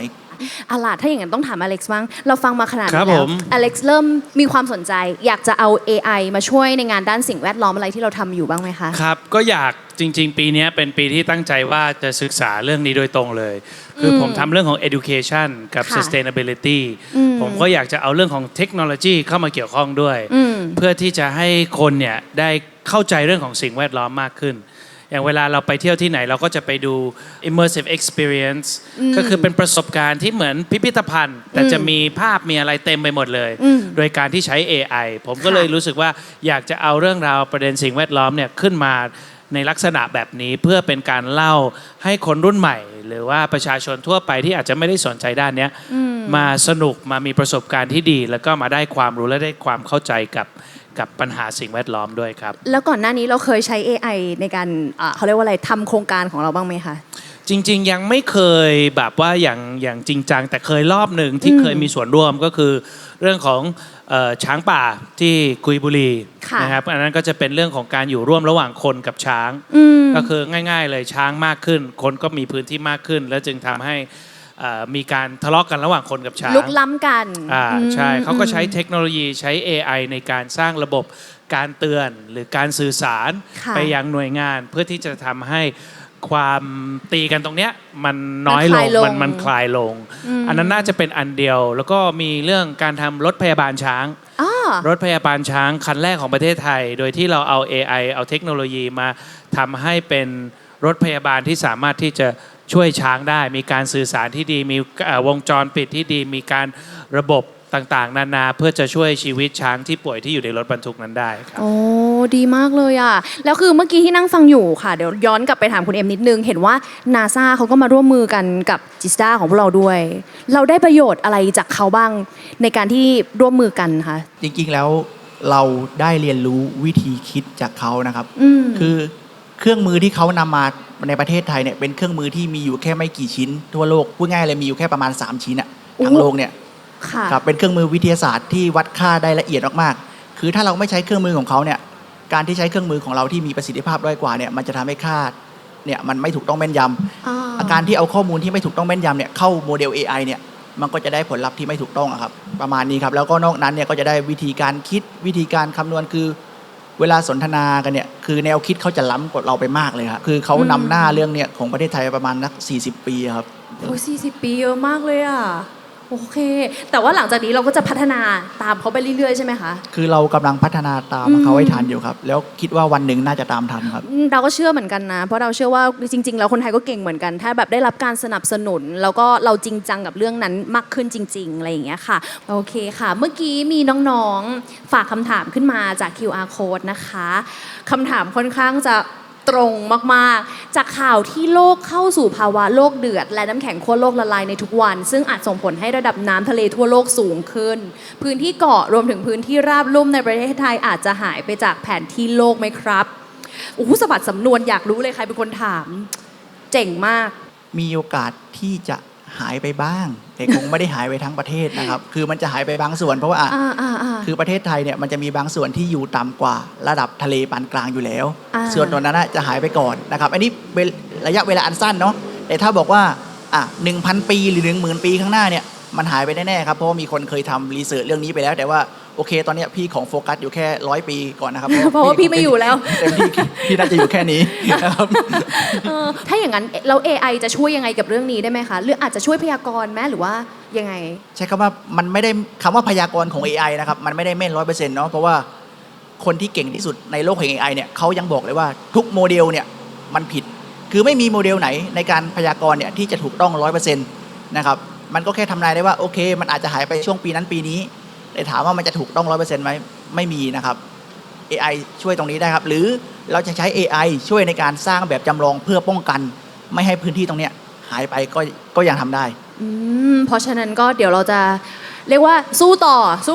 เอาล่ะถ้าอย่างนั้นต้องถามอเล็กซ์บ้างเราฟังมาขนาด ครั นี้ บ แล้ ผ ว ม อเล็กซ์เริ่มมีความสนใจ อยากจะเอา AI มาช่วยในงานด้านสิ่งแวดล้อมอะไรที่เราทำอยู่บ้างไหมคะ ครับก็อยากจริง ๆ ปีนี้เป็นปีที่ตั้งใจว่าจะศึกษาเรื่องนี้โดยตรงเลย คือผมทำเรื่องของ education กับ ค่ะ sustainability ผมก็อยากจะเอาเรื่องของเทคโนโลยีเข้ามาเกี่ยวข้องด้วย เพื่อที่จะให้คนเนี่ยได้เข้าใจเรื่องของสิ่งแวดล้อมมากขึ้น อย่างเวลาเราไปเที่ยวที่ไหนเราก็จะไปดู immersive experience ก็คือเป็นประสบการณ์ที่เหมือนพิพิธภัณฑ์ แต่จะมีภาพมีอะไรเต็มไปหมดเลย โดยการที่ใช้ AI ผมก็เลยรู้สึกว่าอยากจะเอาเรื่องราวประเด็นสิ่งแวดล้อมเนี่ยขึ้นมาในลักษณะแบบนี้เพื่อเป็นการเล่าให้คนรุ่นใหม่ หรือว่าประชาชนทั่วไปที่อาจจะไม่ได้สนใจด้านเนี้ยมาสนุกมามีประสบการณ์ที่ดี แล้วก็มาได้ความรู้และได้ความเข้าใจกับปัญหาสิ่งแวดล้อมด้วยครับ แล้วก่อนหน้านี้เราเคยใช้ AI ในการเขาเรียกว่าอะไรทำโครงการของเราบ้างไหมคะ จริงๆยังไม่เคยแบบว่าอย่างจริงจังแต่เคยรอบหนึ่งที่เคยมีส่วนร่วมก็คือเรื่องของช้างป่าที่กุยบุรี ค่ะ นะครับอันนั้นก็จะเป็นเรื่องของการอยู่ร่วมระหว่างคนกับช้าง ก็คือง่ายๆเลยช้างมากขึ้น คนก็มีพื้นที่มากขึ้น แล้วจึงทำให้มีการทะเลาะกันระหว่างคนกับช้าง ลุกล้ำกัน ใช่เขาก็ใช้เทคโนโลยีใช้ AI ในการสร้างระบบการเตือนหรือการสื่อสาร ค่ะ ไปยังหน่วยงานเพื่อที่จะทำให้ความตีกันตรงเนี้ยมันน้อยลงมันคลายลง อันนั้นน่าจะเป็นอันเดียว แล้วก็มีเรื่องการทำรถพยาบาลช้าง รถพยาบาลช้างคันแรกของประเทศไทย โดยที่เราเอา AI เอาเทคโนโลยีมาทำให้เป็นรถพยาบาลที่สามารถที่จะช่วยช้างได้ มีการสื่อสารที่ดี มีวงจรปิดที่ดี มีการระบบต่างๆ นานาเพื่อจะช่วยชีวิตช้างที่ป่วยที่อยู่ในรถบรรทุกนั้นได้ครับ โอ้ดีมากเลยอ่ะแล้วคือเมื่อกี้ที่นั่งฟังอยู่ค่ะเดี๋ยวย้อนกลับไปถามคุณเอ็มนิดนึงเห็นว่านาซาเขาก็มาร่วมมือกันกับจิสตาของพวกเราด้วย เราได้ประโยชน์อะไรจากเขาบ้างในการที่ร่วมมือกันคะ จริงๆแล้วเราได้เรียนรู้วิธีคิดจากเขานะครับ คือเครื่องมือที่เขานำมาในประเทศไทยเนี่ยเป็นเครื่องมือที่มีอยู่แค่ไม่กี่ชิ้นทั่วโลกพูดง่ายเลยมีอยู่แค่ประมาณ3ชิ้นอะทั้งโลกเนี่ย ค่ะ ครับเป็นเครื่องมือวิทยาศาสตร์ที่วัดค่าได้ละเอียดมากๆคือถ้าเราไม่ใช้เครื่องมือของเขาเนี่ยการที่ใช้เครื่องมือของเราที่มีประสิทธิภาพด้อยกว่าเนี่ยมันจะทำให้ค่าเนี่ยมันไม่ถูกต้องแม่นยำอาการที่เอาข้อมูลที่ไม่ถูกต้องแม่นยำเนี่ยเข้าโมเดล AI เนี่ยมันก็จะได้ผลลัพธ์ที่ไม่ถูกต้องอะครับประมาณนี้ครับแล้วก็นอกนั้นเนี่ยก็จะได้วิธีการคิดวิธีการคำนวณคือเวลาสนทนากันเนี่ยคือแนวคิดเขาจะล้ำกว่าเราไปมากเลยครับคือเขานำหน้าเรื่องเนี่ยของประเทศไทยประมาณนัก40 ปีครับ โอ้40 ปีเยอะมากเลยอ่ะโอเค แต่ว่าหลังจากนี้เราก็จะพัฒนาตามเขาไปเรื่อยๆใช่ไหมคะ คือเรากำลังพัฒนาตามเขาให้ทันอยู่ครับแล้วคิดว่าวันหนึ่งน่าจะตามทันครับ เราก็เชื่อเหมือนกันนะ เพราะเราเชื่อว่าจริงๆแล้วคนไทยก็เก่งเหมือนกัน ถ้าแบบได้รับการสนับสนุน แล้วก็เราจริงจังกับเรื่องนั้นมากขึ้นจริงๆอะไรอย่างเงี้ยค่ะโอเคค่ะ เมื่อกี้มีน้องๆฝากคำถามขึ้นมาจาก QR code นะคะคำถามค่อนข้างจะตรงมากๆจากข่าวที่โลกเข้าสู่ภาวะโลกเดือดและน้ำแข็งขั้วโลกละลายในทุกวัน ซึ่งอาจส่งผลให้ระดับน้ำทะเลทั่วโลกสูงขึ้น พื้นที่เกาะรวมถึงพื้นที่ราบลุ่มในประเทศไทยอาจจะหายไปจากแผนที่โลกไหมครับโอ้โหสะบัดสำนวนอยากรู้เลยใครเป็นคนถาม เจ๋งมาก มีโอกาสที่จะหายไปบ้าง แต่คงไม่ได้หายไปทั้งประเทศนะครับ คือมันจะหายไปบางส่วนเพราะว่าคือประเทศไทยเนี่ยมันจะมีบางส่วนที่อยู่ต่ำกว่าระดับทะเลปานกลางอยู่แล้ว ส่วนตรงนั้นจะหายไปก่อนนะครับอันนี้เป็นระยะเวลาอันสั้นเนาะแต่ถ้าบอกว่า1,000 ปีหรือ 10,000 ปีข้างหน้าเนี่ยมันหายไปแน่ๆครับเพราะว่ามีคนเคยทำรีเสิร์ชเรื่องนี้ไปแล้วแต่ว่าโอเค ตอนนี้พี่ของโฟกัสอยู่แค่100 ปีก่อนนะครับ เพราะว่าพี่ไม่อยู่แล้ว เต็มที่พี่น่าจะอยู่แค่นี้นะครับ ถ้าอย่างนั้นแล้ว AI จะช่วยยังไงกับเรื่องนี้ได้ไหมคะหรืออาจจะช่วยพยากรณ์ไหมหรือว่ายังไง ใช้คำว่ามันไม่ได้คำว่าพยากรณ์ของ AI นะครับมันไม่ได้แม่น100%เนาะเพราะว่าคนที่เก่งที่สุดในโลกแห่ง AI เนี่ยเขายังบอกเลยว่าทุกโมเดลเนี่ยมันผิดคือไม่มีโมเดลไหนในการพยากรณ์เนี่ยที่จะถูกต้อง 100% นะครับมันก็แค่ทำนายได้ว่าโอเคมันอาจจะหายไปช่วงปีนั้นปีนี้แต่ถามว่ามันจะถูกต้อง 100% ไหมไม่มีนะครับ AI ช่วยตรงนี้ได้ครับหรือเราจะใช้ AI ช่วยในการสร้างแบบจำลองเพื่อป้องกันไม่ให้พื้นที่ตรงเนี้ยหายไปก็ยังทำได้ เพราะฉะนั้นก็เดี๋ยวเราจะ เรียกว่าสู้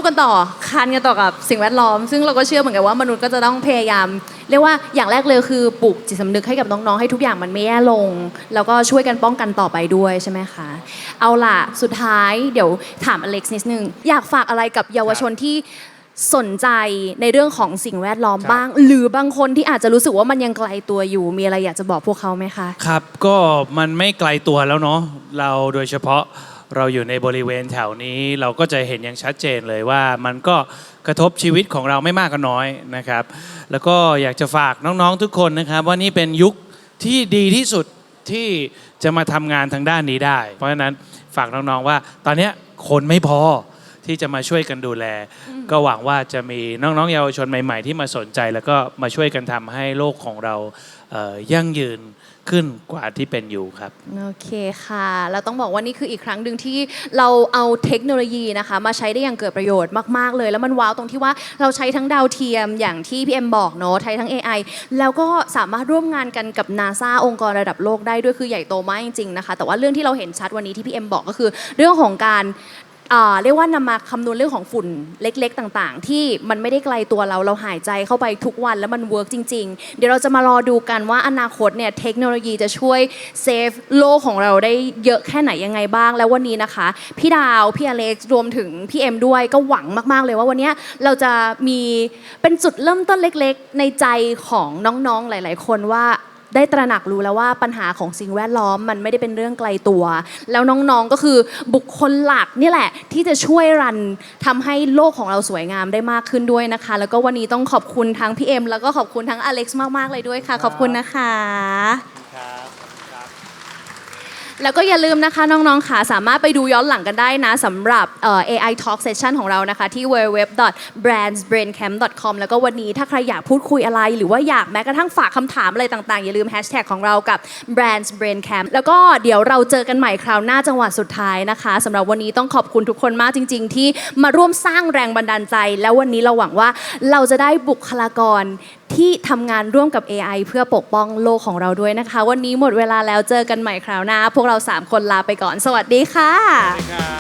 กันต่อคันกันต่อกับสิ่งแวดล้อมซึ่งเราก็เชื่อเหมือนกันว่ามนุษย์ก็จะต้องพยายามเรียกว่าอย่างแรกเลยคือปลูกจิตสำนึกให้กับน้องๆให้ทุกอย่างมันไม่แย่ลงแล้วก็ช่วยกันป้องกันต่อไปด้วยใช่ไหมคะเอาล่ะสุดท้ายเดี๋ยวถามอเล็กซ์นิดนึงอยากฝากอะไรกับเยาวชนที่สนใจในเรื่องของสิ่งแวดล้อมบ้างหรือบางคนที่อาจจะรู้สึกว่ามันยังไกลตัวอยู่มีอะไรอยากจะบอกพวกเขาไหมคะครับก็มันไม่ไกลตัวแล้วเนาะเราโดยเฉพาะเราอยู่ในบริเวณแถวนี้เราก็จะเห็นอย่างชัดเจนเลยว่ามันก็กระทบชีวิตของเราไม่มากก็น้อยนะครับแล้วก็อยากจะฝากน้องๆทุกคนนะครับว่านี่เป็นยุคที่ดีที่สุดที่จะมาทำงานทางด้านนี้ได้เพราะฉะนั้นฝากน้องๆว่าตอนนี้คนไม่พอที่จะมาช่วยกันดูแลก็หวังว่าจะมีน้องๆเยาวชนใหม่ๆที่มาสนใจแล้วก็มาช่วยกันทำให้โลกของเรายั่งยืนขึ้นกว่าที่เป็นอยู่ครับโอเคค่ะแล้วต้องบอกว่านี่คืออีกครั้งหนึ่งที่เราเอาเทคโนโลยีนะคะมาใช้ได้อย่างเกิดประโยชน์มากๆเลยแล้วมันว้าวตรงที่ว่าเราใช้ทั้งดาวเทียมอย่างที่พี่เอ็มบอกเนาะใช้ทั้ง AI แล้วก็สามารถร่วมงานกันกับ NASA องค์กรระดับโลกได้ด้วยคือใหญ่โตมากจริงๆนะคะแต่ว่าเรื่องที่เราเห็นชัดวันนี้ที่พี่เอ็มบอกก็คือเรื่องของการเรียกว่านำมาคำนวณเรื่องของฝุ่นเล็กๆต่างๆที่มันไม่ได้ไกลตัวเราหายใจเข้าไปทุกวันแล้วมันเวิร์กจริงๆเดี๋ยวเราจะมารอดูกันว่าอนาคตเนี่ยเทคโนโลยีจะช่วยเซฟโลกของเราได้เยอะแค่ไหนยังไงบ้างแล้ววันนี้นะคะพี่ดาวพี่อเล็กซ์รวมถึงพี่เอ็มด้วยก็หวังมากๆเลยว่าวันนี้เราจะมีเป็นจุดเริ่มต้นเล็กๆในใจของน้องๆหลายๆคนว่าได้ตระหนักรู้แล้วว่าปัญหาของสิ่งแวดล้อมมันไม่ได้เป็นเรื่องไกลตัวแล้วน้องๆก็คือบุคคลหลักนี่แหละที่จะช่วยรันทำให้โลกของเราสวยงามได้มากขึ้นด้วยนะคะแล้วก็วันนี้ต้องขอบคุณทั้งพี่เอ็มแล้วก็ขอบคุณทั้งอเล็กซ์มากๆเลยด้วยค่ะขอบคุณนะคะแล้วก็อย่าลืมนะคะน้องๆค่ะสามารถไปดูย้อนหลังกันได้นะสำหรับAI Talk Session ของเรานะคะที่ www.brandsbraincamp.com แล้วก็วันนี้ถ้าใครอยากพูดคุยอะไรหรือว่าอยากแม้กระทั่งฝากคำถามอะไรต่างๆอย่าลืมแฮชแท็กของเรากับ Brands Braincamp แล้วก็เดี๋ยวเราเจอกันใหม่คราวหน้าจังหวะสุดท้ายนะคะสำหรับวันนี้ต้องขอบคุณทุกคนมากจริงๆที่มาร่วมสร้างแรงบันดาลใจแล้ววันนี้เราหวังว่าเราจะได้บุคลากรที่ทำงานร่วมกับ AI เพื่อปกป้องโลกของเราด้วยนะคะวันนี้หมดเวลาแล้วเจอกันใหม่คราวหน้าพวกเรา3คนลาไปก่อนสวัสดีค่ะ